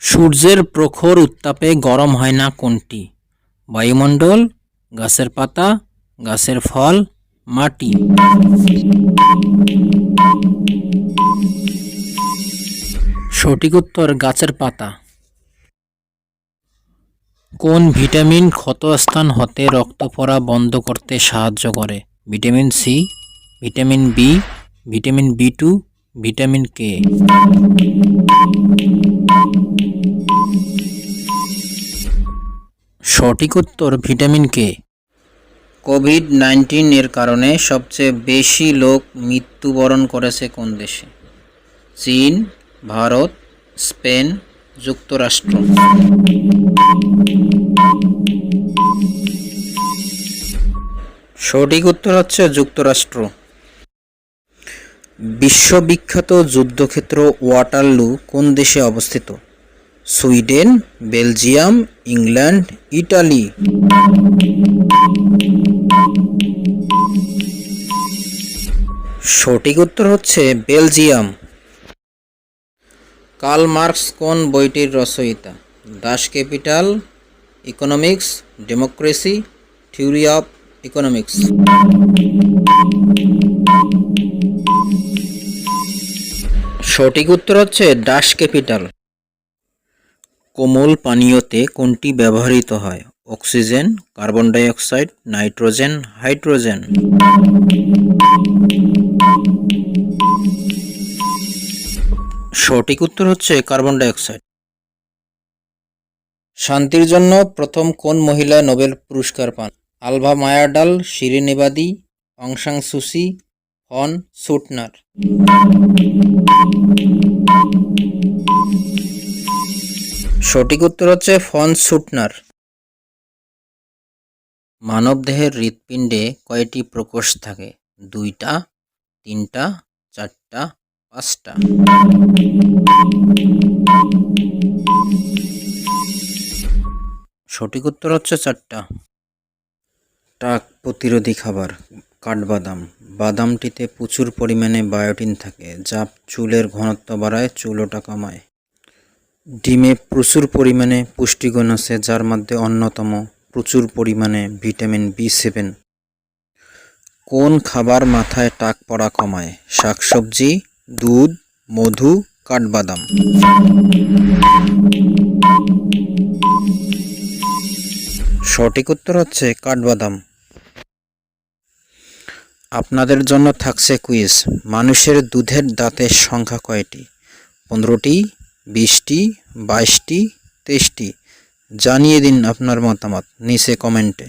সূর্যের প্রখর উত্তাপে গরম হয় না কোনটি? বায়ুমণ্ডল, গাছের পাতা, গাছের ফল, মাটি। সঠিক উত্তর গাছের পাতা। কোন ভিটামিন ক্ষতস্থান হতে রক্ত পড়া বন্ধ করতে সাহায্য করে? Vitamin C, vitamin B, vitamin B two, vitamin K. সঠিক উত্তর ভিটামিন কে। কোভিড-19 এর কারণে সবচেয়ে বেশি লোক মৃত্যুবরণ করেছে কোন দেশে? চীন, ভারত, স্পেন, যুক্তরাষ্ট্র। সঠিক উত্তর হচ্ছে যুক্তরাষ্ট্র। বিশ্ববিখ্যাত যুদ্ধক্ষেত্র ওয়াটারলু কোন দেশে অবস্থিত? Sweden, Belgium, England, Italy. সঠিক উত্তর হচ্ছে বেলজিয়াম। কার্ল মার্কস কোন বইটির রচয়িতা? Das capital, economics, democracy, theory of economics. সঠিক উত্তর হচ্ছে দাস ক্যাপিটাল। কোমল পানীয়তে কোনটি ব্যবহৃত হয়? Oxygen, carbon die oxide, nitrogen, hydrogen. সঠিক উত্তর হচ্ছে কার্বন ডাই অক্সাইড। শান্তির জন্য প্রথম কোন মহিলা নোবেল পুরস্কার পান? আলভা মায়ার্ডাল, শিরিন এবাদি, অং সান সুচি, ফন সুটনার। সঠিক উত্তর হচ্ছে ফন সুটনার। মানবদেহের হৃৎপিণ্ডে কয়টি প্রকোষ্ঠ থাকে? 2টা, 3টা, 4টা, 5টা। সঠিক উত্তর হচ্ছে 4টা। টাক প্রতিরোধী খাবার কাঠবাদাম। বাদামটিতে প্রচুর পরিমাণে বায়োটিন থাকে যা চুলের ঘনত্ব বাড়ায়, চুলটা কমায়। ডিমে প্রচুর পরিমাণে পুষ্টিগুণ আছে যার মধ্যে অন্যতম প্রচুর পরিমাণে ভিটামিন বি7। কোন খাবার মাথায় টাক পড়া কমায়? শাকসবজি, দুধ, মধু, কাঠবাদাম। সঠিক উত্তর হচ্ছে কাঠবাদাম। আপনাদের জন্য থাকছে কুইজ। মানুষের দুধের দাঁতের সংখ্যা কয়টি? 15টি, 20টি, 22টি, 23টি। জানিয়ে দিন আপনার মতামত নিচে কমেন্টে।